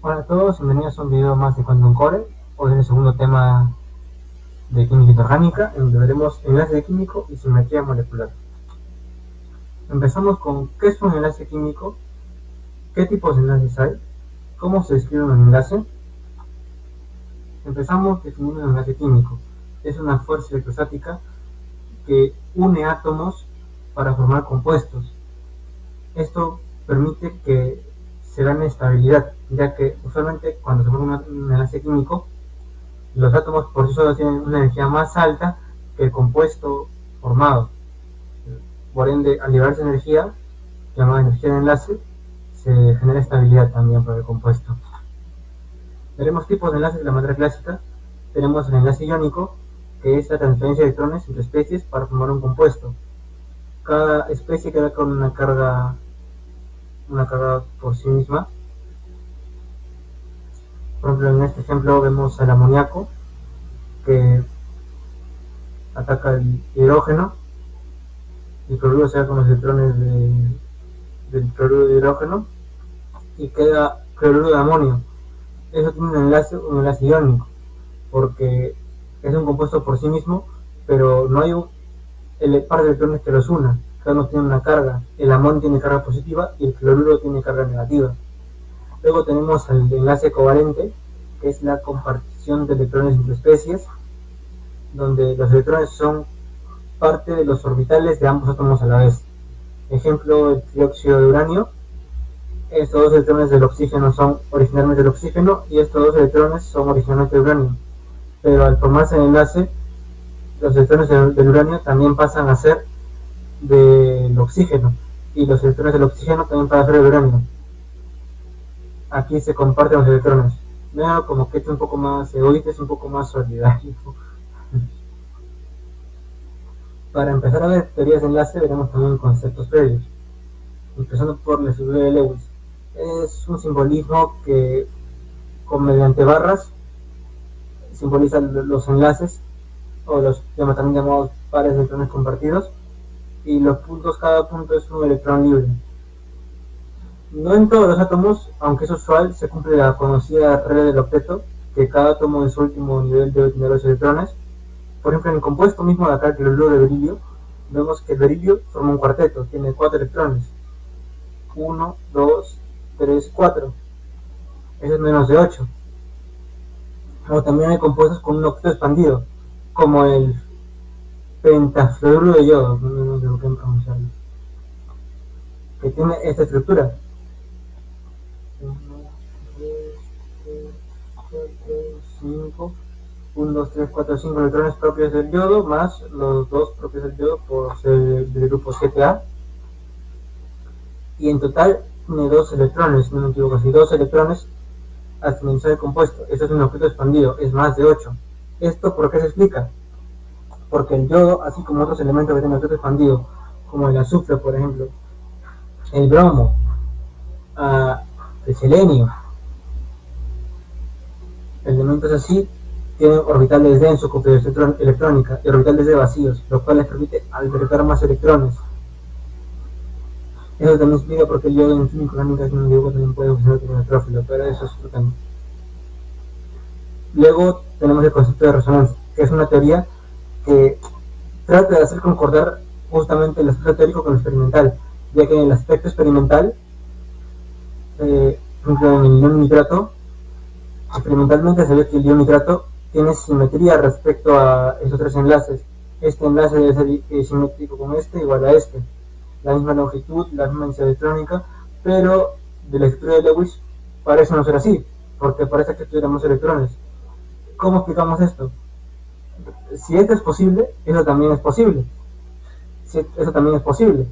Hola a todos, bienvenidos a un video más de Quantum Core. Hoy es el segundo tema de química inorgánica, en donde veremos enlace químico y simetría molecular. Empezamos con qué es un enlace químico, qué tipos de enlaces hay, cómo se describe un enlace. Empezamos definiendo un enlace químico. Es una fuerza electrostática que une átomos para formar compuestos. Esto permite que se gane estabilidad, ya que usualmente cuando se forma un enlace químico, los átomos por sí solos tienen una energía más alta que el compuesto formado. Por ende, al liberarse energía, llamada energía de enlace, se genera estabilidad también para el compuesto. Veremos tipos de enlaces de la manera clásica. Tenemos el enlace iónico, que es la transferencia de electrones entre especies para formar un compuesto. Cada especie queda con una carga por sí misma. Por ejemplo, en este ejemplo vemos al amoníaco, que ataca el hidrógeno, y el cloruro se da con los electrones del cloruro de hidrógeno y queda cloruro de amonio. Eso tiene un enlace iónico, porque es un compuesto por sí mismo, pero no hay un par de electrones que los una. Cada uno tiene una carga. El amonio tiene carga positiva y el cloruro tiene carga negativa. Luego tenemos el enlace covalente, que es la compartición de electrones entre especies, donde los electrones son parte de los orbitales de ambos átomos a la vez. Ejemplo, el dióxido de uranio. Estos dos electrones del oxígeno son originalmente del oxígeno y estos dos electrones son originalmente del uranio. Pero al formarse el enlace, los electrones del uranio también pasan a ser del oxígeno y los electrones del oxígeno también pasan a ser del uranio. Aquí se comparten los electrones. Veo como que es un poco más egoísta, es un poco más solidario. Para empezar a ver teorías de enlace, veremos también conceptos previos, empezando por la estructura de Lewis. Es un simbolismo que, mediante barras, simboliza los enlaces o los también llamados pares de electrones compartidos, y los puntos, cada punto es un electrón libre. No en todos los átomos, aunque es usual, se cumple la conocida regla del octeto, que cada átomo en su último nivel debe tener 2 electrones. Por ejemplo, en el compuesto mismo de acá, el cloruro de berilio, vemos que el berilio forma un cuarteto, tiene 4 electrones. 1, 2, 3, 4. Eso es menos de 8. O también hay compuestos con un octeto expandido, como el pentafluoruro de yodo, no sé qué pronunciarlo, que tiene esta estructura. 1, 5, 1, 2, 3, 4, 5 electrones propios del yodo, más los 2 propios del yodo por ser del grupo 7A. Y en total tiene 2 electrones, no me equivoco, así 2 electrones al finalizar el compuesto. Eso es un objeto expandido, es más de 8. ¿Esto por qué se explica? Porque el yodo, así como otros elementos que tienen objeto expandido, como el azufre, por ejemplo, el bromo, el selenio, elementos así, tienen orbitales D en su configuración electrónica y orbitales D vacíos, lo cual les permite albergar más electrones. Eso también explica por qué el yodo en química orgánica es un dibujo también puede funcionar como neutrófilo, pero eso es otro tema. Luego tenemos el concepto de resonancia, que es una teoría que trata de hacer concordar justamente el aspecto teórico con lo experimental, ya que en el aspecto experimental, por ejemplo en el ion nitrato, experimentalmente se ve que el ion nitrato tiene simetría respecto a esos 3 enlaces. Este enlace debe ser simétrico con este igual a este, la misma longitud, la misma densidad electrónica, pero de la estructura de Lewis parece no ser así, porque parece que tuviéramos electrones. ¿Cómo explicamos esto? Si esto es posible, eso también es posible. Si eso también es posible.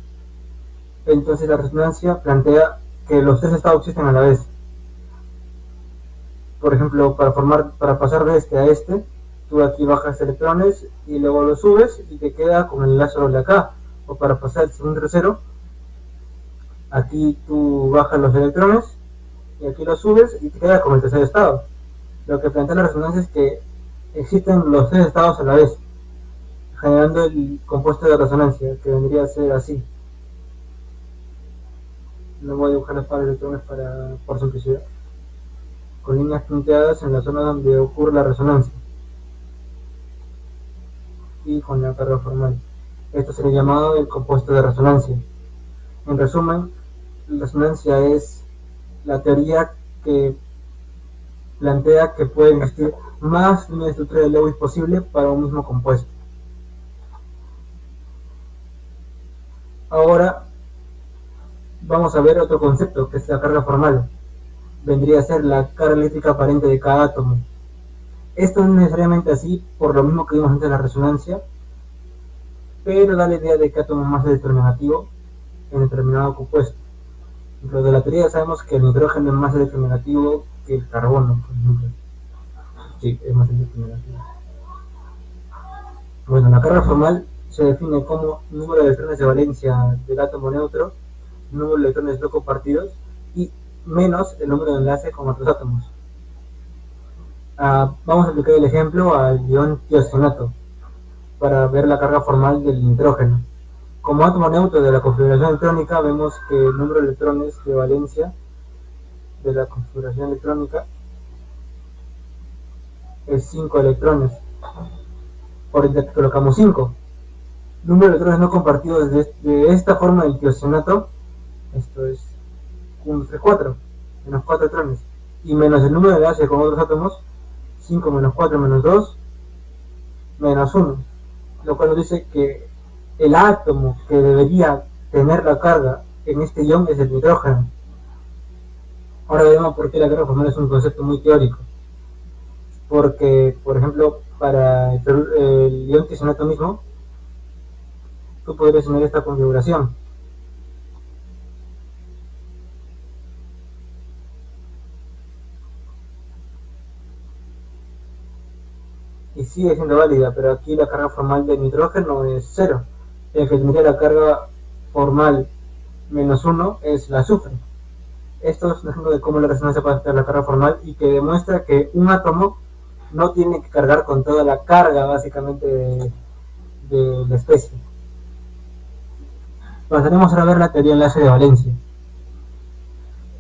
Entonces la resonancia plantea que los 3 estados existen a la vez. Por ejemplo, para pasar de este a este, tú aquí bajas electrones y luego los subes y te queda con el enlace doble acá. O para pasar el segundo tercero, aquí tú bajas los electrones y aquí los subes y te queda con el tercer estado. Lo que plantea la resonancia es que existen los 3 estados a la vez, generando el compuesto de resonancia, que vendría a ser así. No voy a dibujar las pares de electrones por simplicidad. con líneas punteadas en la zona donde ocurre la resonancia y con la carga formal. Esto sería llamado el compuesto de resonancia. En resumen, la resonancia es la teoría que plantea que pueden existir más líneas de estructura de Lewis posible para un mismo compuesto. Ahora vamos a ver otro concepto, que es la carga formal. Vendría a ser la carga eléctrica aparente de cada átomo. Esto no es necesariamente así, por lo mismo que vimos antes de la resonancia, pero da la idea de que átomo más electronegativo en determinado compuesto. Dentro de la teoría sabemos que el nitrógeno es más electronegativo que el carbono, por ejemplo. Sí, es más electronegativo. Bueno, la carga formal se define como número de electrones de valencia del átomo neutro, número de electrones no compartidos y menos el número de enlace con otros átomos. Vamos a aplicar el ejemplo al ion tiocianato para ver la carga formal del nitrógeno. Como átomo neutro de la configuración electrónica, vemos que el número de electrones de valencia de la configuración electrónica es 5 electrones. Por ende, colocamos 5. Número de electrones no compartidos de esta forma del tiocianato, esto es 1, 3, 4, menos 4 electrones, y menos el número de enlaces con otros átomos, 5 menos 4 menos 2, menos 1, lo cual nos dice que el átomo que debería tener la carga en este ion es el nitrógeno. Ahora veremos por qué la carga formal es un concepto muy teórico. Porque, por ejemplo, para el ion tiocianato mismo, tú podrías tener esta configuración. Y sigue siendo válida, pero aquí la carga formal del nitrógeno es 0. El que tendría la carga formal menos 1 es el azufre. Esto es un ejemplo de cómo la resonancia puede afectar la carga formal y que demuestra que un átomo no tiene que cargar con toda la carga básicamente de la especie. Pasaremos ahora a ver la teoría de enlace de valencia.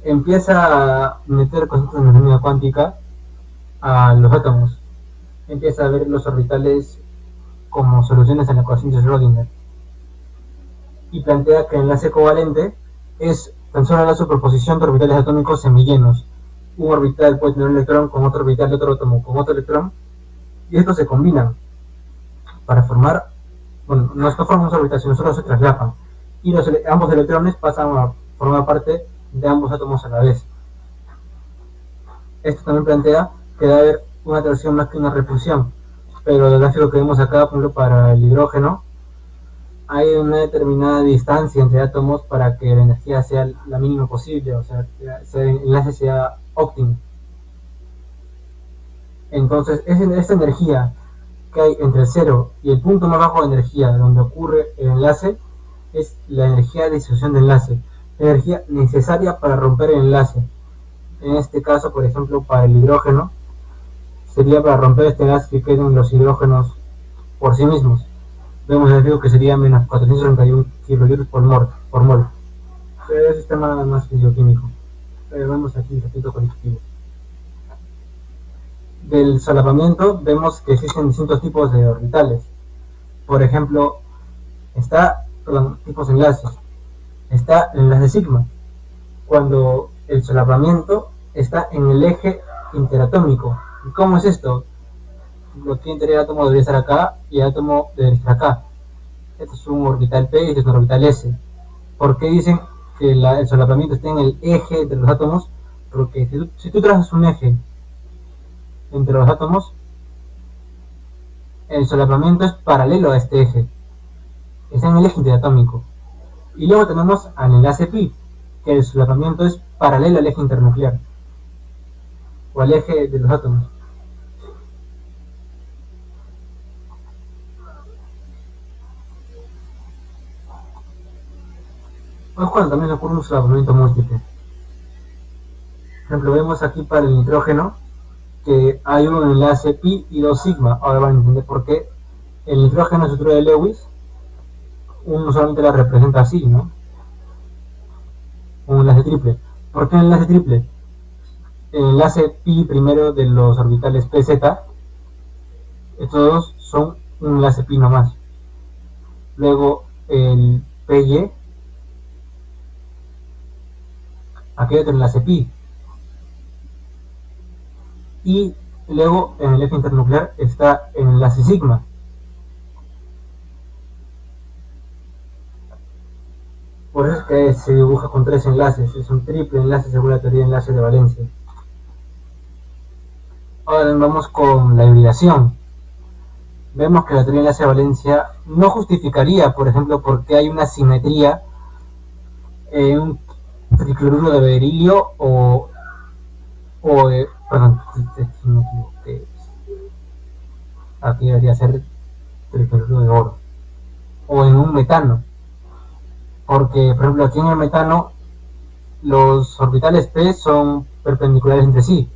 Empieza a meter conceptos de mecánica cuántica a los átomos. Empieza a ver los orbitales como soluciones a la ecuación de Schrödinger y plantea que el enlace covalente es tan solo la superposición de orbitales atómicos semillenos. Un orbital puede tener un electrón con otro orbital de otro átomo con otro electrón y estos se combinan para formar, bueno, no forman un orbital, sino solo se traslapan y ambos electrones pasan a formar parte de ambos átomos a la vez. Esto también plantea que debe haber una atracción más que una repulsión, pero el gráfico que vemos acá, por ejemplo, para el hidrógeno, hay una determinada distancia entre átomos para que la energía sea la mínima posible, o sea, el enlace sea óptimo. Entonces, esa energía que hay entre el 0 y el punto más bajo de energía donde ocurre el enlace es la energía de disociación de enlace, la energía necesaria para romper el enlace. En este caso, por ejemplo, para el hidrógeno, sería para romper este enlace que queden los hidrógenos por sí mismos. Vemos el gráfico que sería menos 431 kilojoules por mol. Es un sistema más fisioquímico. Vemos aquí el efecto colectivo. Del solapamiento vemos que existen distintos tipos de orbitales. Por ejemplo, tipos de enlaces. Está el enlace sigma, cuando el solapamiento está en el eje interatómico. ¿Y cómo es esto? Lo que el átomo debería estar acá y el átomo debería estar acá. Este es un orbital P y este es un orbital S. ¿Por qué dicen que el solapamiento está en el eje de los átomos? Porque si tú trazas un eje entre los átomos, el solapamiento es paralelo a este eje. Está en el eje interatómico. Y luego tenemos al enlace pi, que el solapamiento es paralelo al eje internuclear, o al eje de los átomos. Es cuando también ocurre un solapamiento múltiple. Por ejemplo, vemos aquí para el nitrógeno que hay un enlace pi y 2 sigma. Ahora van a entender por qué el nitrógeno en su estructura de Lewis uno solamente la representa así, ¿no? Un enlace triple. ¿Por qué un enlace triple? el enlace pi primero de los orbitales pz, estos dos son un enlace pi nomás. Luego el py, aquí hay otro enlace pi. Y luego en el eje internuclear está el enlace sigma. Por eso es que se dibuja con 3 enlaces, es un triple enlace según la teoría de enlaces de valencia. Ahora vamos con la hibridación. Vemos que la teoría de enlace de valencia no justificaría, por ejemplo, por qué hay una simetría en un tricloruro de berilio perdón, me equivoqué. Aquí debería ser tricloruro de oro. O en un metano. Porque, por ejemplo, aquí en el metano los orbitales p son perpendiculares entre sí.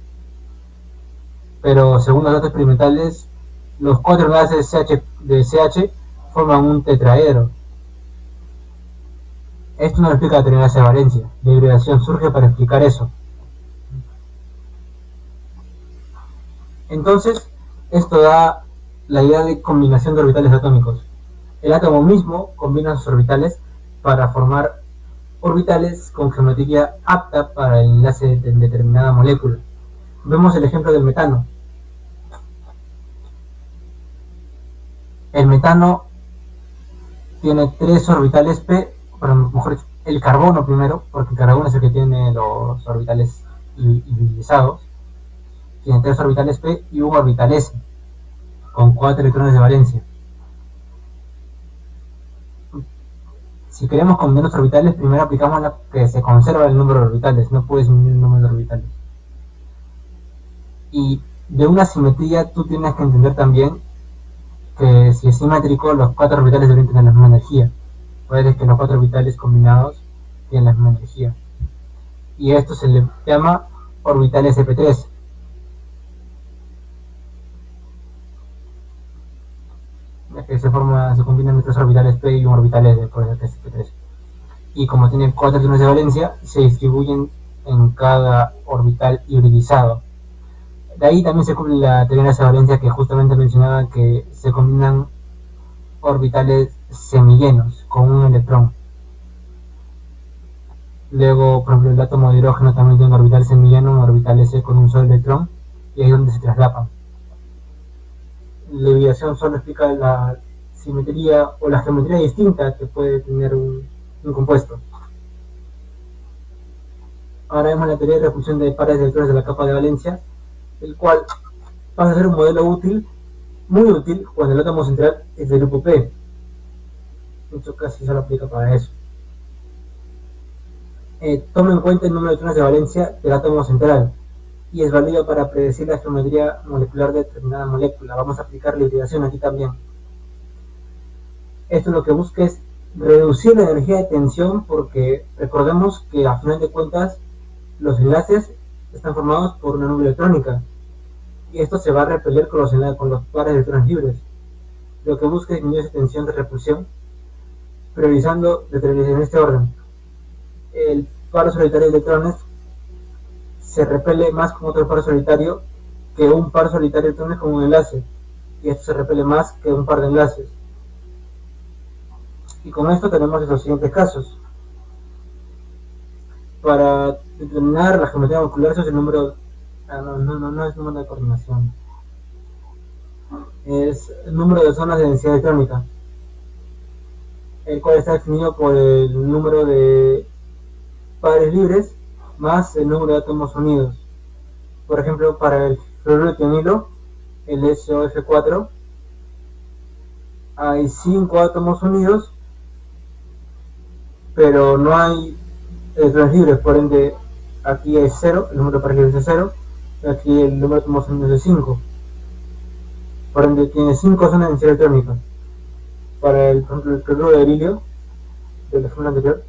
Pero según los datos experimentales, los 4 enlaces de CH forman un tetraedro. Esto no lo explica la teoría de enlace de valencia. La hibridación surge para explicar eso. Entonces, esto da la idea de combinación de orbitales atómicos. El átomo mismo combina sus orbitales para formar orbitales con geometría apta para el enlace de determinada molécula. Vemos el ejemplo del metano. El metano tiene 3 orbitales p, mejor dicho, el carbono primero, porque el carbono es el que tiene los orbitales hibridizados. Tiene 3 orbitales p y un orbital s, con 4 electrones de valencia. Si queremos combinar los orbitales, primero aplicamos la que se conserva el número de orbitales, no puedes disminuir el número de orbitales. Y de una simetría tú tienes que entender también que si es simétrico, los 4 orbitales deberían tener la misma energía. Puede que los 4 orbitales combinados tienen la misma energía. Y esto se le llama orbital sp3. Ya que se combinan 3 orbitales p y un orbital s, por eso que es sp3. Y como tienen 4 electrones de valencia, se distribuyen en cada orbital hibridizado. De ahí también se cumple la teoría de valencia que justamente mencionaba que se combinan orbitales semillenos con un electrón. Luego, por ejemplo, el átomo de hidrógeno también tiene un orbital semillano, un orbital S con un solo electrón, y ahí es donde se traslapan. La hibridación solo explica la simetría o la geometría distinta que puede tener un compuesto. Ahora vemos la teoría de repulsión de pares de electrones de la capa de valencia, el cual pasa a ser un modelo útil, muy útil, cuando el átomo central es del grupo P. Esto casi solo aplica para eso. Toma en cuenta el número de electrones de valencia del átomo central y es válido para predecir la geometría molecular de determinada molécula. Vamos a aplicar la hibridación aquí también. Esto lo que busca es reducir la energía de tensión porque recordemos que a final de cuentas los enlaces están formados por una nube electrónica y esto se va a repeler con los pares de electrones libres. Lo que busca es disminuir esa tensión de repulsión priorizando en este orden. El paro solitario de electrones se repele más con otro par solitario que un par solitario de electrones con un enlace, y esto se repele más que un par de enlaces. Y con esto tenemos los siguientes casos. Para determinar la geometría molecular, eso es el número. No es número de coordinación. Es el número de zonas de densidad electrónica, el cual está definido por el número de pares libres más el número de átomos unidos. Por ejemplo, para el fluoruro de tionilo, el SOF4, hay 5 átomos unidos, pero no hay electrones libres, por ende aquí es 0, el número de pares libres es 0, y aquí el número de átomos unidos es 5. Por ende tiene 5 zonas de densidad electrónica. Para el, por ejemplo, el cloruro de berilio, del ejemplo anterior,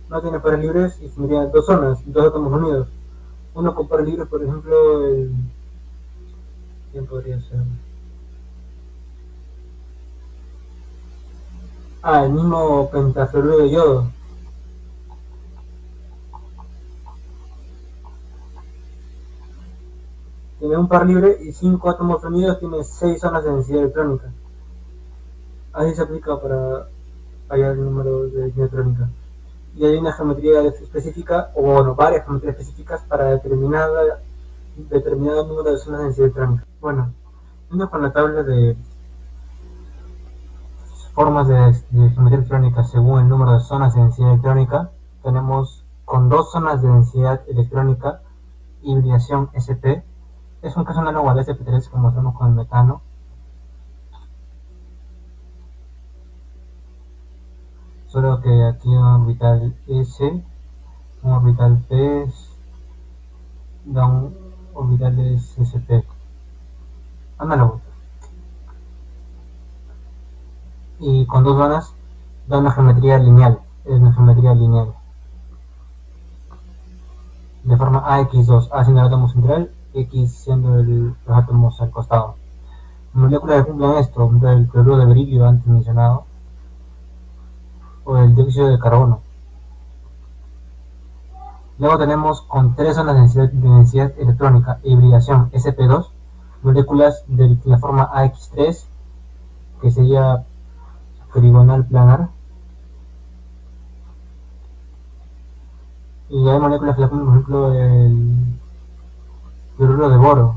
no tiene pares libres y tendría 2 zonas, 2 átomos unidos. Uno con pares libres, por ejemplo, ¿quién podría ser? El mismo pentafluoruro de yodo. tiene un par libre y 5 átomos unidos tiene 6 zonas de densidad electrónica. Así se aplica para hallar el número de densidad electrónica. Y hay una geometría específica, o bueno, varias geometrías específicas para determinado número de zonas de densidad electrónica. Bueno, yendo con la tabla de formas de geometría electrónica según el número de zonas de densidad electrónica, tenemos con 2 zonas de densidad electrónica, hibridación sp, es un caso análogo al sp3 como mostramos con el metano. Solo que aquí un orbital S, un orbital P da un orbital sp, análogo. Y con 2 zonas da una geometría lineal, es una geometría lineal. De forma AX2, A siendo el átomo central, X siendo los átomos al costado. Moléculas que cumplen esto, el cloruro de berilio antes mencionado, o el dióxido de carbono. Luego tenemos con 3 zonas de densidad electrónica e hibridación sp2, moléculas de la forma AX3, que sería trigonal planar. Y hay moléculas que la cumplen, por ejemplo, el cloruro de boro.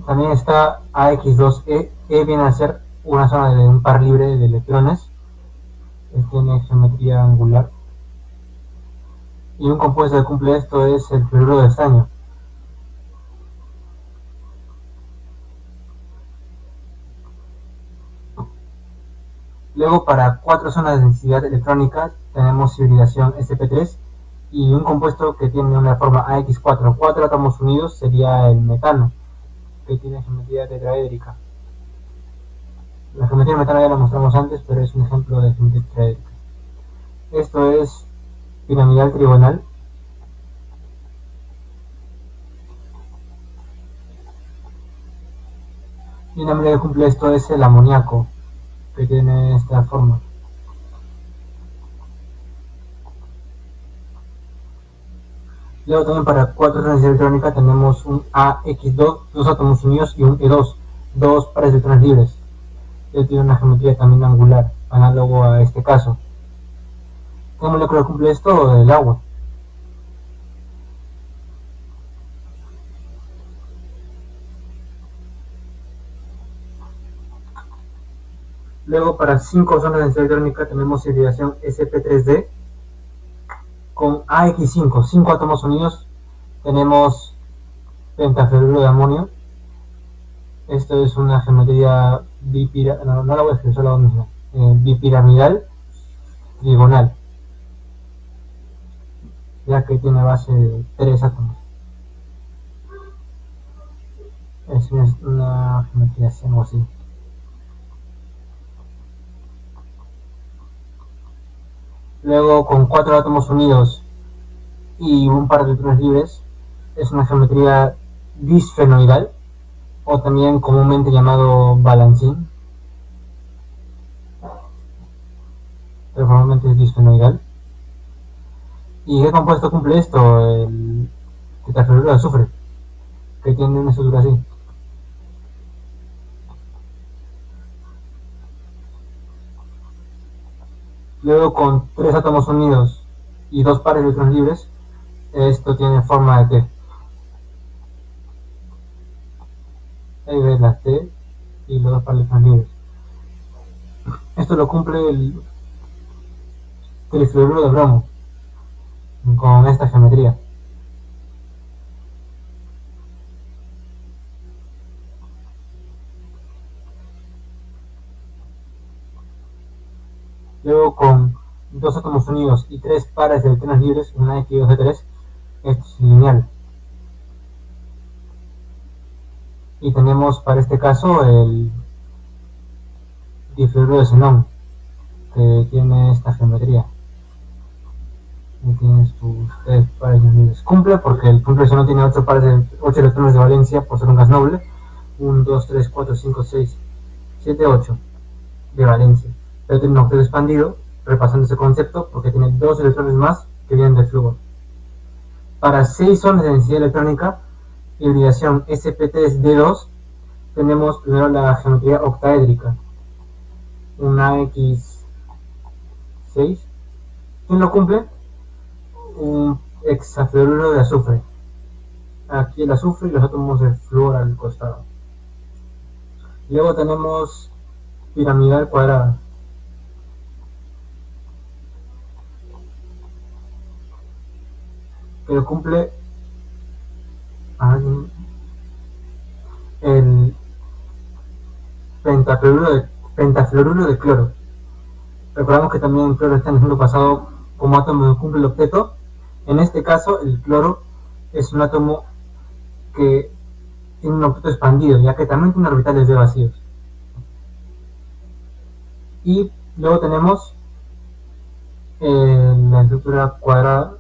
También está AX2E, E viene a ser una zona de un par libre de electrones, tiene geometría angular. Y un compuesto que cumple esto es el cloruro de estaño. Luego, para 4 zonas de densidad electrónica tenemos hibridación sp3 y un compuesto que tiene una forma AX4, 4 átomos unidos, sería el metano, que tiene geometría tetraédrica. La geometría del metano ya la mostramos antes, pero es un ejemplo de geometría tetraédrica. Esto es piramidal trigonal. Y una manera que cumple esto es el amoníaco, que tiene esta forma. Luego también para 4 zonas de electrónica tenemos un AX2, 2 átomos unidos y un E2, 2 pares de electrones libres. Él tiene una geometría también angular, análogo a este caso. ¿Qué molécula cumple esto? El agua. Luego para 5 zonas de densidad electrónica tenemos hibridación sp3d con AX5, 5 átomos unidos, tenemos pentafluoruro de amonio. Esto es una geometría no la voy a escribir, solo mismo, bipiramidal trigonal, ya que tiene base de 3 átomos. Es una geometría así. Luego, con 4 átomos unidos y un par de electrones libres, es una geometría disfenoidal, o también comúnmente llamado balancín, pero formalmente es disfenoidal. ¿Y qué compuesto cumple esto? El tetrafluoruro de azufre, que tiene una estructura así. Luego, con 3 átomos unidos y 2 pares de electrones libres, esto tiene forma de T. Ahí ves la T y los 2 pares de electrones libres. Esto lo cumple el trifluoruro de bromo con esta geometría. Luego, con 2 átomos unidos y 3 pares de electrones libres, una X2D3, esto es lineal. Y tenemos para este caso el difluoruro de xenón, que tiene esta geometría. Y tiene sus 3 pares de libres. Cumple porque el cumple de xenón tiene 8 electrones de valencia por ser un gas noble. 1, 2, 3, 4, 5, 6, 7, 8 de valencia. Pero tiene un octeto expandido, repasando ese concepto, porque tiene 2 electrones más que vienen del flúor. para 6 zonas de densidad electrónica, hibridación SPT-D2, tenemos primero la geometría octaédrica, una X6. ¿Quién lo cumple? Un hexafluoruro de azufre. Aquí el azufre y los átomos de flúor al costado. Luego tenemos piramidal cuadrada. Que lo cumple el pentafluoruro de cloro. Recordamos que también el cloro está en el ejemplo pasado como átomo que cumple el octeto. En este caso, el cloro es un átomo que tiene un octeto expandido, ya que también tiene orbitales de vacíos. Y luego tenemos la estructura cuadrada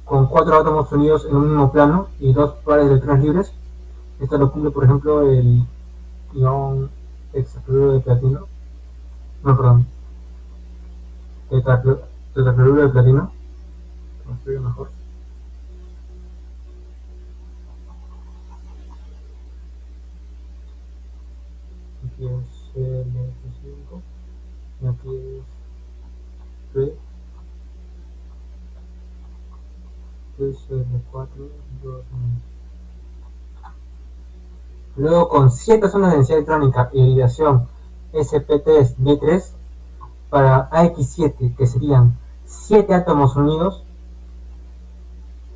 con 4 átomos unidos en un mismo plano y 2 pares de electrones libres. Esto lo cumple, por ejemplo, el ion hexafluoruro de platino. No, perdón. Tetrafluoruro de platino. Lo escribo mejor. Aquí es L5 y aquí es P. L4, 2, 1. Luego, con 7 zonas de densidad electrónica y hibridación SPT-D3 para AX7, que serían 7 átomos unidos,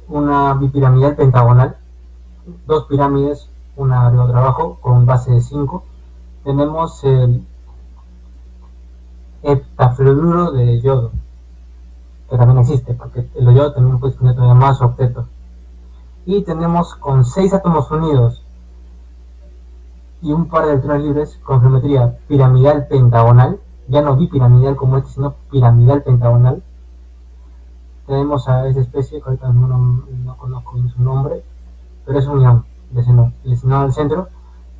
una bipiramidal pentagonal, 2 pirámides, una arriba otra abajo, con base de 5. Tenemos el heptafluoruro de yodo, que también existe, porque el yodo también puede tener todavía más octetos. Y tenemos con 6 átomos unidos y un par de electrones libres con geometría piramidal pentagonal, ya no bipiramidal como este, sino piramidal pentagonal. Tenemos a esa especie que ahorita no conozco bien su nombre, pero es un ion, el xenón al centro,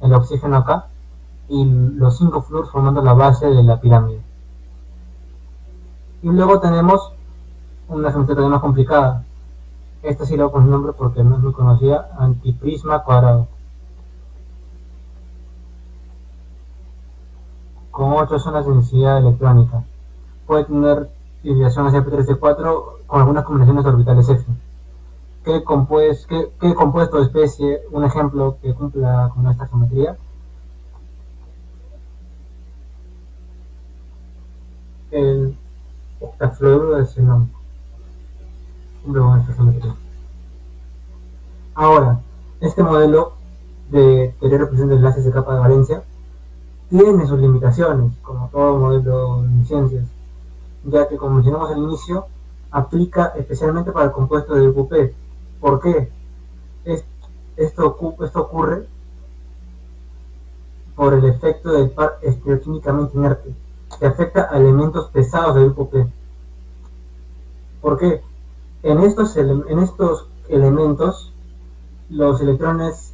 el oxígeno acá y los 5 fluoros formando la base de la pirámide. Y luego tenemos una geometría todavía más complicada. Esta sí le voy a poner nombre porque no es muy conocida, antiprisma cuadrado, con 8 zonas de densidad electrónica. Puede tener hibridación SP3D4 con algunas combinaciones orbitales F. ¿Qué compuesto de especie, un ejemplo que cumpla con esta geometría? El octafluoruro de xenón cumple con esta geometría. Ahora, este modelo de teoría de representación de enlaces de capa de valencia tiene sus limitaciones, como todo modelo en ciencias, ya que, como mencionamos al inicio, aplica especialmente para el compuesto de grupo P. ¿Por qué? Esto ocurre por el efecto del par estereoquímicamente inerte, que afecta a elementos pesados del grupo P. ¿Por qué? En estos elementos, los electrones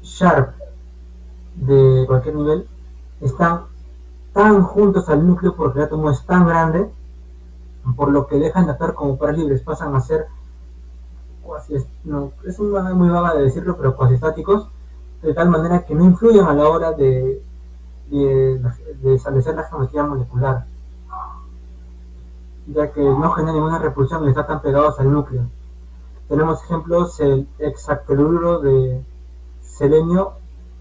sharp de cualquier nivel están tan juntos al núcleo porque el átomo es tan grande, por lo que dejan de actuar como pares libres, pasan a ser es una manera muy vaga de decirlo, pero cuasi estáticos, de tal manera que no influyen a la hora de establecer la geometría molecular, ya que no genera ninguna repulsión y están tan pegados al núcleo. Tenemos ejemplos: el hexafluoruro de selenio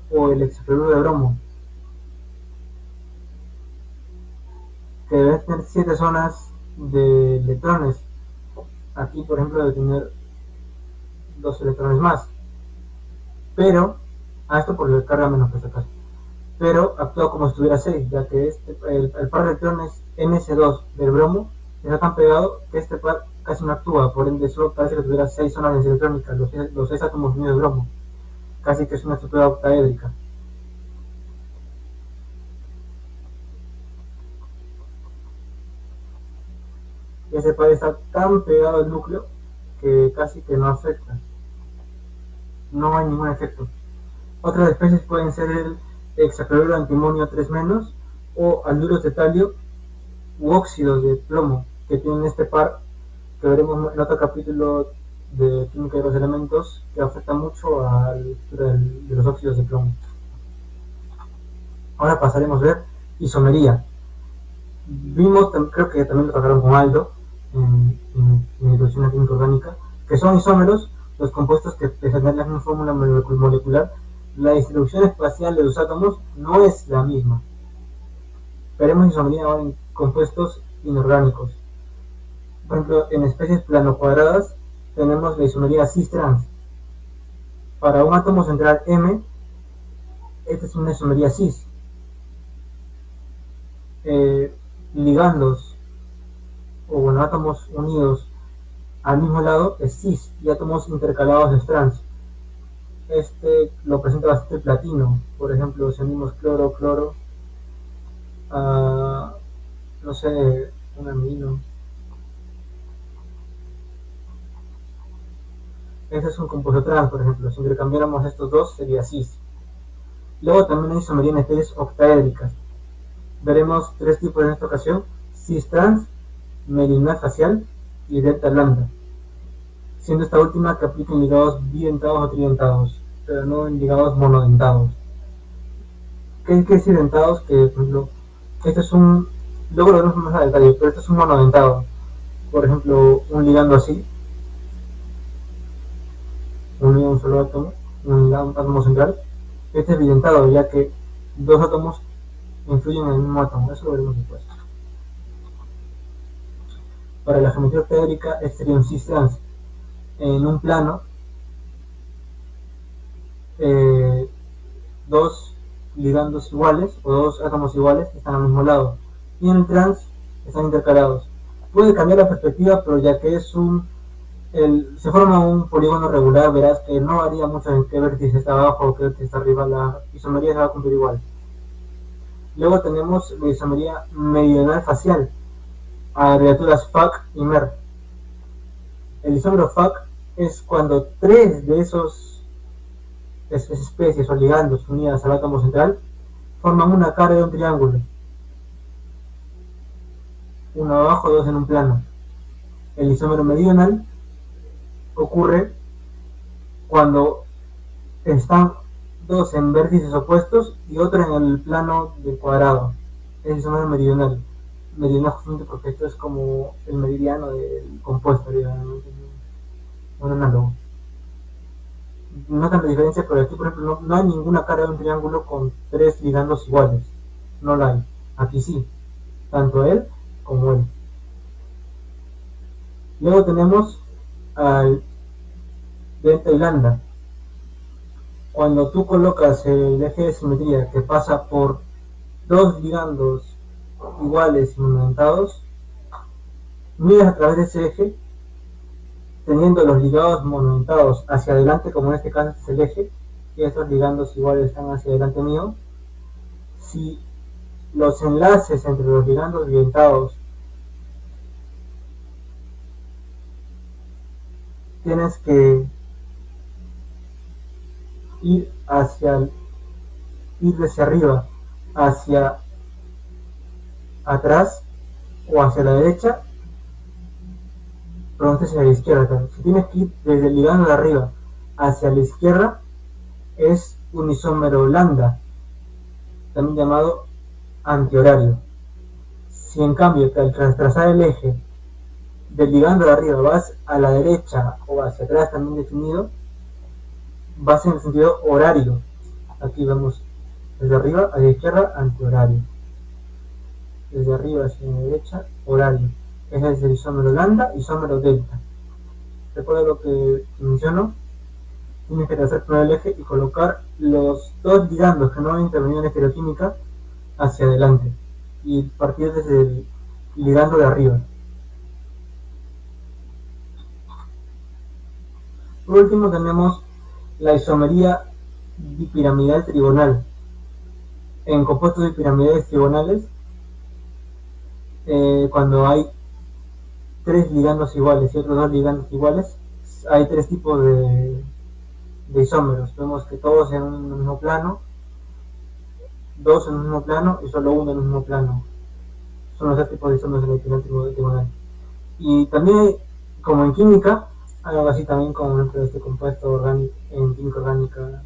o el hexafluoruro de bromo, que debe tener 7 zonas de electrones. Aquí, por ejemplo, debe tener 2 electrones más, pero a esto por la carga menos, por si acaso, pero actúa como si tuviera 6, ya que el par de electrones NS2 del bromo está tan pegado que este par casi no actúa, por ende solo parece que tuviera 6 zonas electrónicas, los 6 átomos unidos de bromo, casi que es una estructura octaédrica. Y ese par está tan pegado al núcleo que casi que no afecta, no hay ningún efecto. Otras especies pueden ser el hexafluoruro de antimonio 3- o alduros de talio u óxidos de plomo, que tienen este par que veremos en otro capítulo de química de los elementos, que afecta mucho a la estructura de los óxidos de plomo. Ahora pasaremos a ver isomería. Vimos, creo que también lo trataron con Aldo en introducción a química orgánica, que son isómeros los compuestos que presentan la misma fórmula molecular. La distribución espacial de los átomos no es la misma. Veremos isomería ahora en compuestos inorgánicos. Por ejemplo, en especies plano-cuadradas tenemos la isomería cis-trans. Para un átomo central M, esta es una isomería cis. Ligandos o átomos unidos al mismo lado es cis y átomos intercalados es trans. Este lo presenta bastante platino. Por ejemplo, si unimos cloro, no sé, un amino. Este es un compuesto trans, por ejemplo. Si intercambiáramos estos dos, sería cis. Luego también hay isomería en especies octaédricas. Veremos tres tipos en esta ocasión: cis-trans, meridional facial y delta lambda, siendo esta última que aplica en ligados bidentados o tridentados, pero no en ligados monodentados. ¿Qué quiere decir dentados? Que, por ejemplo, este es un, luego lo veremos más a detalle, pero este es un monodentado. Por ejemplo, un ligando así, unido a un solo átomo, un átomo central. Este es bidentado, ya que dos átomos influyen en el mismo átomo. Eso lo veremos después. Para la geometría octaédrica, este sería un cis-trans. En un plano, dos ligandos iguales o dos átomos iguales están al mismo lado, y en el trans están intercalados. Puede cambiar la perspectiva, pero ya que se forma un polígono regular, verás que no varía mucho en qué vértice está abajo o qué vértice está arriba, la isomería se va a cumplir igual. Luego tenemos la isomería meridional facial, a abreviaturas FAC y MER. El isómero FAC es cuando tres de esos especies o ligandos unidas al átomo central forman una cara de un triángulo, uno abajo, dos en un plano. El isómero meridional ocurre cuando están dos en vértices opuestos y otro en el plano del cuadrado. Es isómero meridional. Meridional justamente porque esto es como el meridiano del compuesto, digamos, un análogo. Notan la diferencia, pero aquí, por ejemplo, no hay ninguna cara de un triángulo con tres ligandos iguales. No la hay. Aquí sí. Tanto él como él. Luego tenemos al delta y lambda. Cuando tú colocas el eje de simetría que pasa por dos ligandos iguales y monodentados, miras a través de ese eje, teniendo los ligados monodentados hacia adelante, como en este caso este es el eje, y estos ligandos iguales están hacia adelante mío. Si los enlaces entre los ligandos bidentados tienes que ir desde arriba hacia atrás o hacia la derecha, pero hacia la izquierda. Si tienes que ir desde el ligando de arriba hacia la izquierda, es un isómero lambda, también llamado antihorario. Si en cambio al trazar el eje del ligando de arriba vas a la derecha o hacia atrás, también definido, vas en el sentido horario. Aquí vemos desde arriba a la izquierda, antihorario. Desde arriba hacia la derecha, horario. Ese es el isómero lambda, isómero delta. Recuerda lo que menciono. Tienes que trazar primero el eje y colocar los dos ligandos que no han intervenido en estereoquímica hacia adelante y partir desde el ligando de arriba. Por último tenemos la isomería bipiramidal trigonal. En compuestos bipiramidales trigonales, cuando hay tres ligandos iguales y otros dos ligandos iguales, hay tres tipos de isómeros. Vemos que todos en un mismo plano, dos en un mismo plano y solo uno en un mismo plano. Son los tres tipos de isómeros en la bipiramidal trigonal. Y también hay Como en química, algo así también como dentro de este compuesto orgánico, en química orgánica.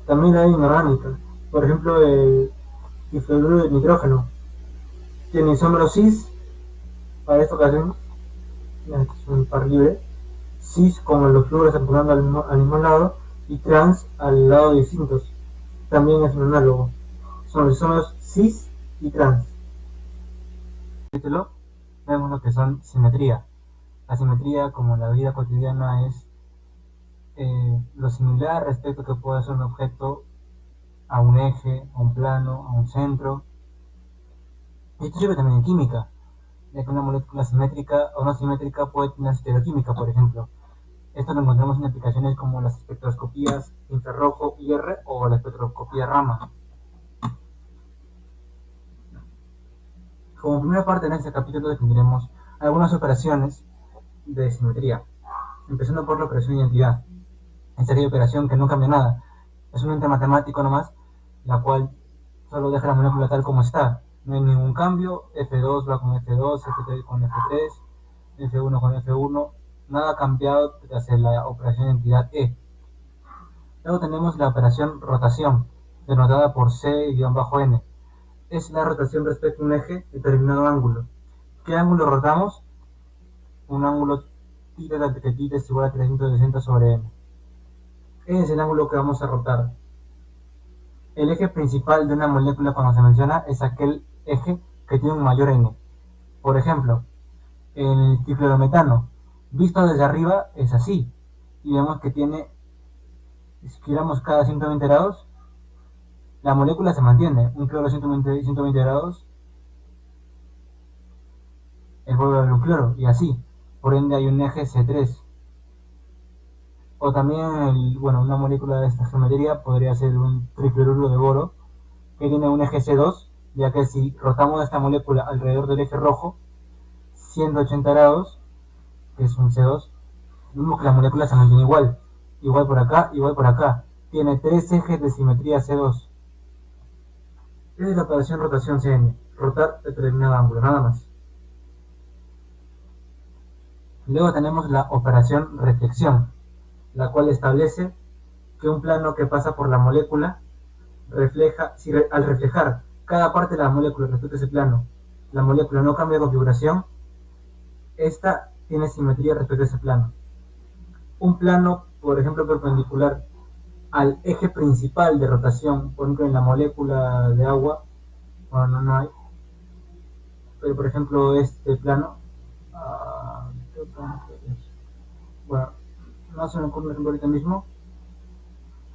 También hay inorgánica. Por ejemplo, el difluoruro de nitrógeno tiene isómero cis para esta ocasión, es un par libre, cis como los fluoros apuntando al mismo lado y trans al lado distintos. También es un análogo. Son los isómeros cis y trans. Título, vemos lo que son simetría. La simetría, como en la vida cotidiana, es lo similar respecto a que pueda ser un objeto a un eje, a un plano, a un centro. Y esto sirve también en química, ya que una molécula simétrica o no simétrica puede tener estereoquímica, por ejemplo. Esto lo encontramos en aplicaciones como las espectroscopías infrarrojo IR o la espectroscopía Raman. Como primera parte en este capítulo definiremos algunas operaciones de simetría, empezando por la operación de identidad. Esta sería operación que no cambia nada, es un ente matemático nomás, la cual solo deja la molécula tal como está. No hay ningún cambio, F2 va con F2, F3 con F3, F1 con F1, nada cambiado tras la operación de identidad E. Luego tenemos la operación rotación, denotada por C-N. Es la rotación respecto a un eje determinado ángulo. ¿Qué ángulo rotamos? Un ángulo θ que θ es igual a 360 sobre n. Ese es el ángulo que vamos a rotar. El eje principal de una molécula cuando se menciona es aquel eje que tiene un mayor n. Por ejemplo, el diclorometano, visto desde arriba es así. Y vemos que tiene, si giramos cada 120 grados, la molécula se mantiene. Un cloro 120 grados, el vuelve a un cloro, y así. Por ende hay un eje C3. O también, una molécula de esta geometría podría ser un trifluoruro de boro, que tiene un eje C2, ya que si rotamos esta molécula alrededor del eje rojo, 180 grados, que es un C2, vemos que la molécula se mantiene igual. Igual por acá, igual por acá. Tiene tres ejes de simetría C2. Esa es la operación rotación CN. Rotar determinado ángulo, nada más. Luego tenemos la operación reflexión, la cual establece que un plano que pasa por la molécula refleja, si al reflejar cada parte de la molécula respecto a ese plano, la molécula no cambia de configuración, esta tiene simetría respecto a ese plano. Un plano, por ejemplo, perpendicular al eje principal de rotación, por ejemplo en la molécula de agua, bueno, no hay, pero por ejemplo este plano, bueno, no se me ocurre un ejemplo ahorita mismo,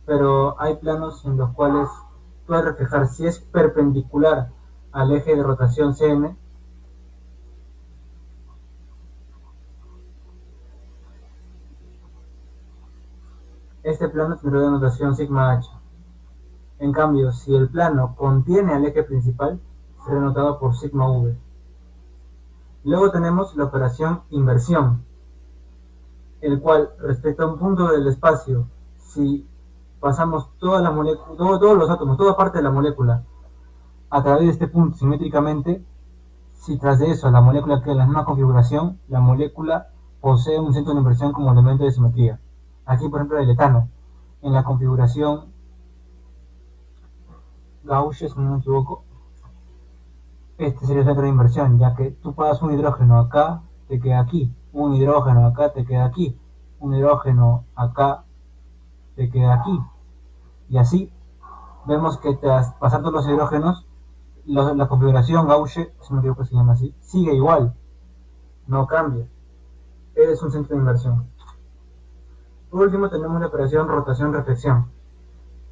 pero hay planos en los cuales puedes reflejar si es perpendicular al eje de rotación CM, este plano tendrá denotación sigma h. En cambio, si el plano contiene al eje principal, será denotado por sigma v. Luego tenemos la operación inversión, el cual respecto a un punto del espacio, si pasamos todas las moléculas, todos los átomos, toda parte de la molécula a través de este punto simétricamente, si tras de eso la molécula queda en la misma configuración, la molécula posee un centro de inversión como elemento de simetría. Aquí, por ejemplo, el etano, en la configuración Gauche, si no me equivoco, este sería el centro de inversión, ya que tú pasas un hidrógeno acá, te queda aquí, un hidrógeno acá, te queda aquí, un hidrógeno acá, te queda aquí, y así vemos que tras pasar todos los hidrógenos, la configuración Gauche, si no me equivoco se llama así, sigue igual, no cambia. Es un centro de inversión. Por último tenemos la operación rotación-reflexión.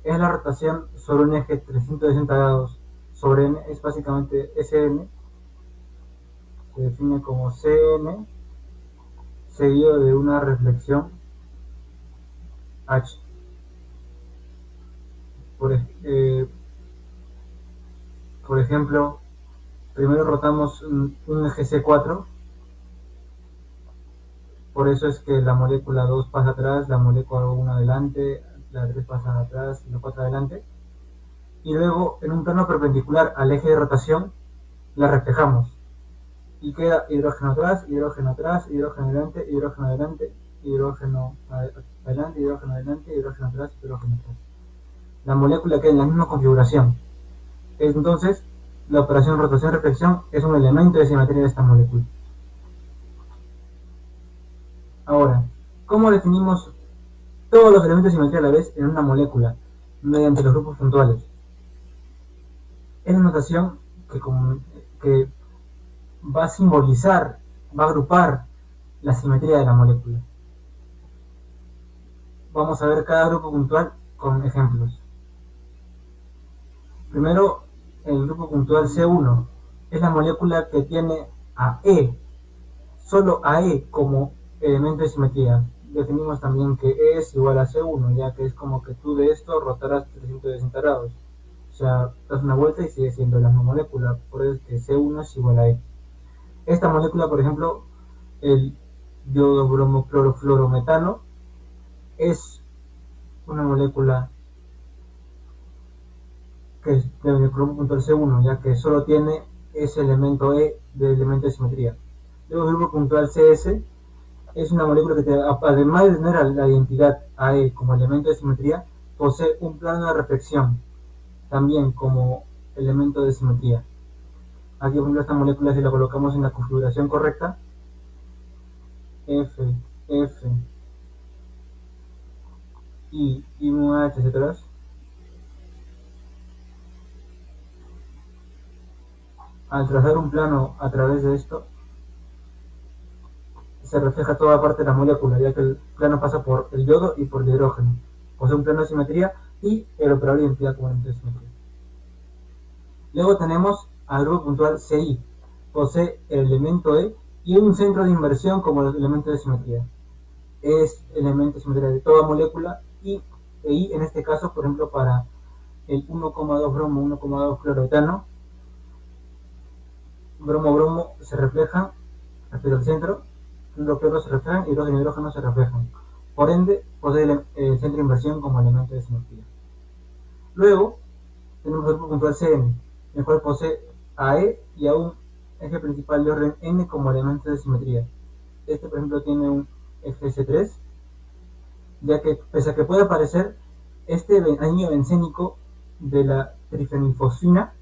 Es la rotación sobre un eje 360 grados sobre n, es básicamente Sn, se define como Cn seguido de una reflexión H. Por, por ejemplo, primero rotamos un eje C4, por eso es que la molécula 2 pasa atrás, la molécula 1 adelante, la 3 pasa atrás y la 4 adelante. y luego en un plano perpendicular al eje de rotación la reflejamos y queda hidrógeno atrás, hidrógeno atrás, hidrógeno adelante, hidrógeno adelante, hidrógeno adelante, hidrógeno adelante, hidrógeno atrás, hidrógeno atrás. La molécula queda en la misma configuración. Entonces, la operación rotación-reflexión es un elemento de simetría de esta molécula. Ahora, ¿cómo definimos todos los elementos de simetría a la vez en una molécula? Mediante los grupos puntuales. Es una notación que va a simbolizar, va a agrupar la simetría de la molécula. Vamos a ver cada grupo puntual con ejemplos. Primero, el grupo puntual C1 es la molécula que tiene a E, solo a E como elemento de simetría. Definimos también que E es igual a C1, ya que es como que tú de esto rotarás 360 grados. O sea, das una vuelta y sigue siendo la misma molécula, por eso es que C1 es igual a E. Esta molécula, por ejemplo, el yodo bromoclorofluorometano, es una molécula que es del grupo puntual C1, ya que solo tiene ese elemento E de elemento de simetría. Luego el grupo puntual CS es una molécula que además de tener la identidad AE como elemento de simetría, posee un plano de reflexión también como elemento de simetría. Aquí, por ejemplo, esta molécula, si la colocamos en la configuración correcta, F, F, I, H, etc., al trazar un plano a través de esto, se refleja toda parte de la molécula, ya que el plano pasa por el yodo y por el hidrógeno. Posee un plano de simetría y el operador de identidad como elemento de simetría. Luego tenemos al grupo puntual CI. Posee el elemento E y un centro de inversión como el elemento de simetría. Es elemento de simetría de toda molécula y I en este caso, por ejemplo, para el 1,2 bromo, 1,2 cloroetano, bromo se reflejan respecto al centro, los cloros se reflejan y los hidrógenos se reflejan. Por ende, posee el centro de inversión como elemento de simetría. Luego, tenemos el grupo puntual CN, el cual posee a E y a un eje principal de orden N como elemento de simetría. Este, por ejemplo, tiene un eje C3, ya que, pese a que pueda parecer, este anillo bencénico de la trifenilfosfina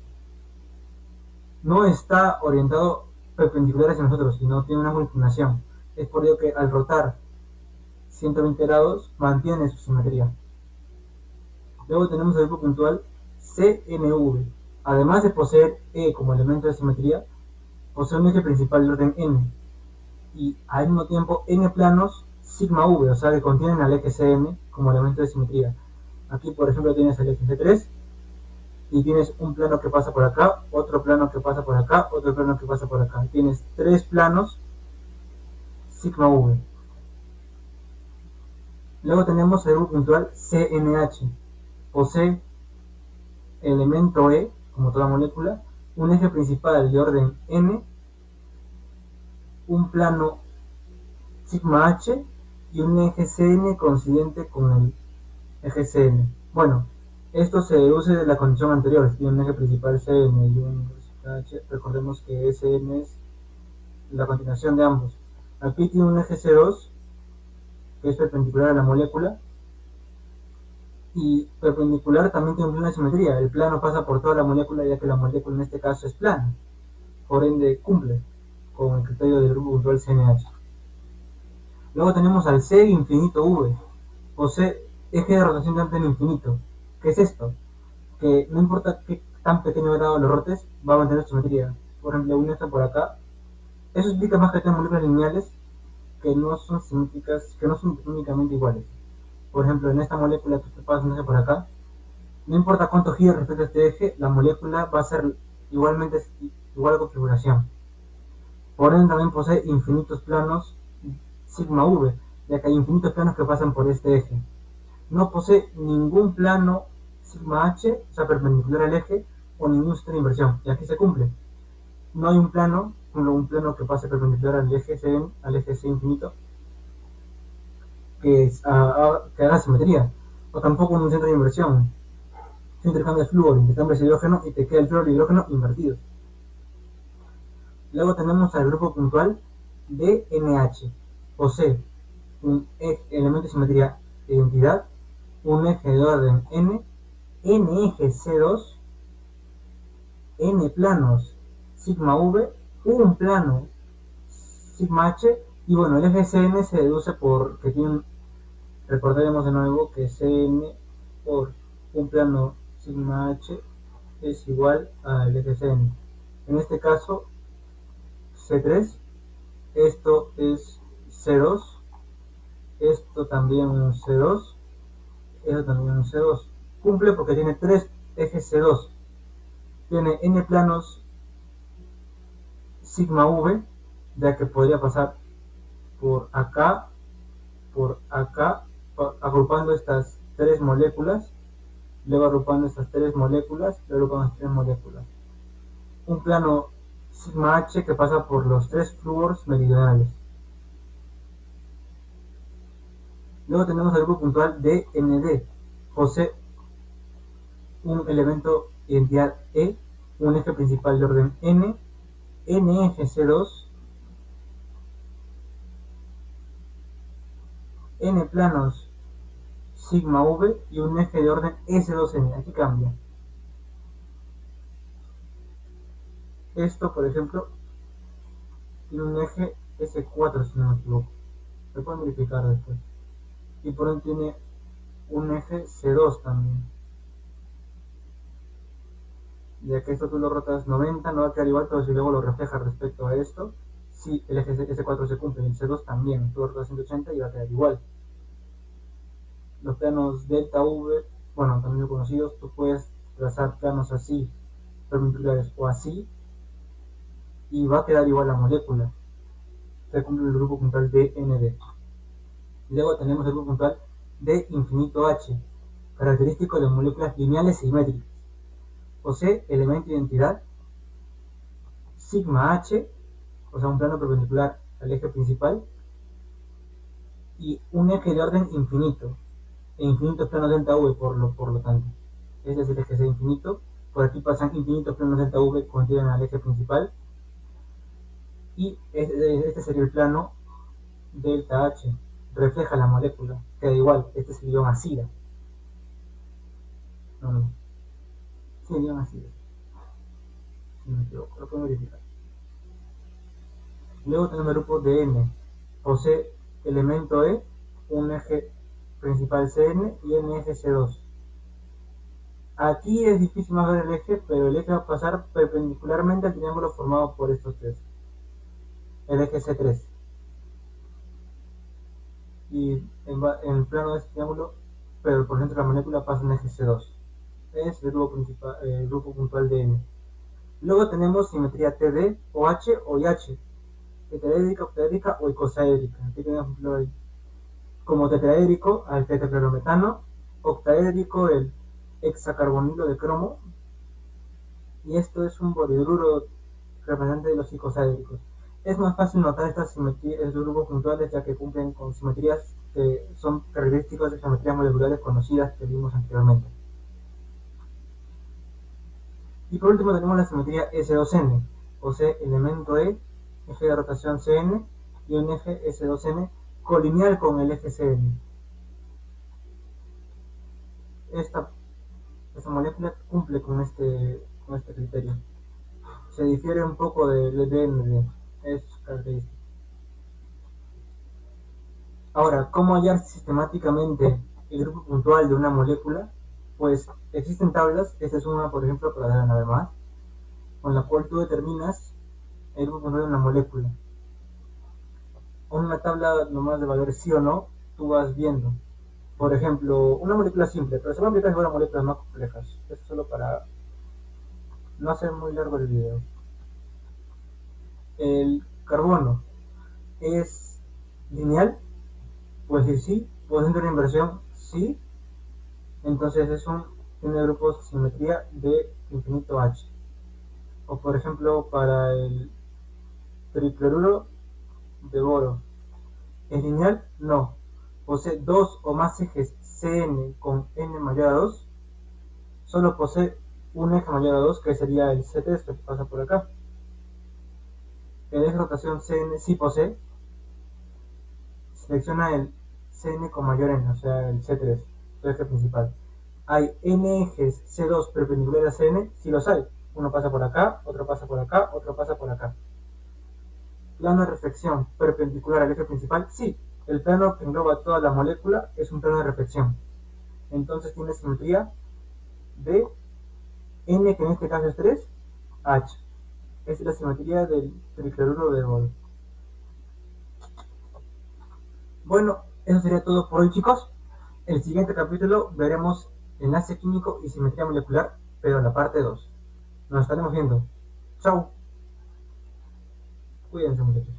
no está orientado perpendicular hacia nosotros, sino tiene una inclinación. Es por ello que al rotar 120 grados mantiene su simetría. Luego tenemos el grupo puntual CNV. Además de poseer E como elemento de simetría, posee un eje principal de orden N y al mismo tiempo N planos sigma V, o sea que contienen al eje CN como elemento de simetría. Aquí, por ejemplo, tienes el eje C3 y tienes un plano que pasa por acá, otro plano que pasa por acá, otro plano que pasa por acá. Tienes tres planos sigma V. Luego tenemos el grupo puntual CNH. Posee elemento E, como toda molécula, un eje principal de orden N, un plano sigma H y un eje CN coincidente con el eje CN. Bueno, esto se deduce de la condición anterior, si tiene un eje principal CN y un H, recordemos que SN es la continuación de ambos. Aquí tiene un eje C2, que es perpendicular a la molécula, y perpendicular también tiene un plano de simetría. El plano pasa por toda la molécula, ya que la molécula en este caso es plana, por ende cumple con el criterio del grupo puntual CNH. Luego tenemos al C infinito V, posee eje de rotación de antena infinito. ¿Qué es esto? Que no importa qué tan pequeño grado lo rotes, va a mantener simetría. Por ejemplo, un eje por acá. Eso explica más que tenemos moléculas lineales que no son simétricas, que no son únicamente iguales. Por ejemplo, en esta molécula que te pasas un eje por acá, no importa cuánto gire respecto a este eje, la molécula va a ser igualmente igual a configuración. Por ende también posee infinitos planos sigma V, ya que hay infinitos planos que pasan por este eje. No posee ningún plano sigma H, o sea, perpendicular al eje, o ningún centro de inversión, y aquí se cumple. No hay un plano que pase perpendicular al eje C infinito, que haga simetría, o tampoco un centro de inversión. Tú intercambias flúor, intercambias hidrógeno y te queda el flúor y el hidrógeno invertidos. Luego tenemos al grupo puntual de NH. Posee un elemento de simetría de identidad, un eje de orden n, n eje C2, n planos sigma v, un plano sigma h, y bueno, el eje Cn se deduce porque tiene, recordaremos de nuevo que Cn por un plano sigma h es igual al eje Cn. En este caso, C3, esto es C2, esto también un C2, esto también un C2. Cumple porque tiene tres ejes C2. Tiene n planos sigma v, ya que podría pasar por acá, agrupando estas tres moléculas, luego agrupando estas tres moléculas, luego agrupando estas tres moléculas. Un plano sigma h que pasa por los tres flúors meridionales. Luego tenemos el grupo puntual de ND. Posee un elemento identidad E, un eje principal de orden N, N eje C2, N planos sigma V y un eje de orden S2N. Aquí cambia. Esto, por ejemplo, tiene un eje S4, si no me equivoco. Lo pueden verificar después. Y por ende tiene un eje C2 también. Ya que esto tú lo rotas 90, no va a quedar igual, pero si luego lo refleja respecto a esto, si el eje S4 se cumple y el C2 también, tú lo rotas 180 y va a quedar igual. Los planos delta V, bueno, también conocidos, tú puedes trazar planos así, perpendiculares o así, y va a quedar igual la molécula. Se cumple el grupo puntual de ND. Luego tenemos el grupo puntual de infinito H, característico de moléculas lineales simétricas. Posee elemento de identidad sigma H, o sea, un plano perpendicular al eje principal, y un eje de orden infinito. E infinito es plano delta V, por lo tanto. Ese es el eje C infinito. Por aquí pasan infinitos planos delta V que contienen al eje principal. Y este sería el plano delta H. Refleja la molécula. Queda igual. Este es el ion ácida. No. Sí, el ion ácida. Si no me equivoco, lo puedo verificar. Luego tenemos el grupo de N. Posee elemento E, un eje principal Cn y n eje C2. Aquí es difícil más ver el eje, pero el eje va a pasar perpendicularmente al triángulo formado por estos tres. El eje C3. Y en el plano de este triángulo, pero por dentro de la molécula pasa en eje C2. Es el grupo, principal, el grupo puntual de N. Luego tenemos simetría TD, OH o IH. Tetraédrica, octaédrica o icosaédrica. Aquí tenemos como tetraédrico al tetraclorometano, octaédrico el hexacarbonilo de cromo, y esto es un polidruro representante de los icosaédricos. Es más fácil notar estas simetrías, estos grupos puntuales, ya que cumplen con simetrías que son características de geometrías moleculares conocidas que vimos anteriormente. Y por último tenemos la simetría S2N, posee elemento E, eje de rotación Cn y un eje S2N colineal con el eje Cn. Esta molécula cumple con este criterio. Se difiere un poco del DND, es característico. Ahora, ¿cómo hallar sistemáticamente el grupo puntual de una molécula? Pues existen tablas, esta es una, por ejemplo, para dar una vez más, con la cual tú determinas el grupo puntual de una molécula. Una tabla nomás de valores sí o no, tú vas viendo. Por ejemplo, una molécula simple, pero se van a aplicar a moléculas más complejas. Esto es solo para no hacer muy largo el video. El carbono es lineal, pues sí, puede ser una inversión, sí. Entonces tiene grupos de simetría de infinito H. O por ejemplo, para el tricloruro de boro, ¿es lineal? No. Posee dos o más ejes Cn con n mayor a 2. solo posee un eje mayor a 2, que sería el C3 que pasa por acá. El eje de rotación Cn sí posee. Selecciona el Cn con mayor n, o sea el C3, el eje principal. ¿Hay n ejes C2 perpendiculares a Cn? Sí los hay. Uno pasa por acá, otro pasa por acá, otro pasa por acá. ¿Plano de reflexión perpendicular al eje principal? Sí. El plano que engloba toda la molécula es un plano de reflexión. Entonces tiene simetría de n, que en este caso es 3, H. Es la simetría del tricloruro de boro. Bueno, eso sería todo por hoy, chicos. El siguiente capítulo veremos enlace químico y simetría molecular, pero la parte 2. Nos estaremos viendo. Chao. Cuídense, muchachos.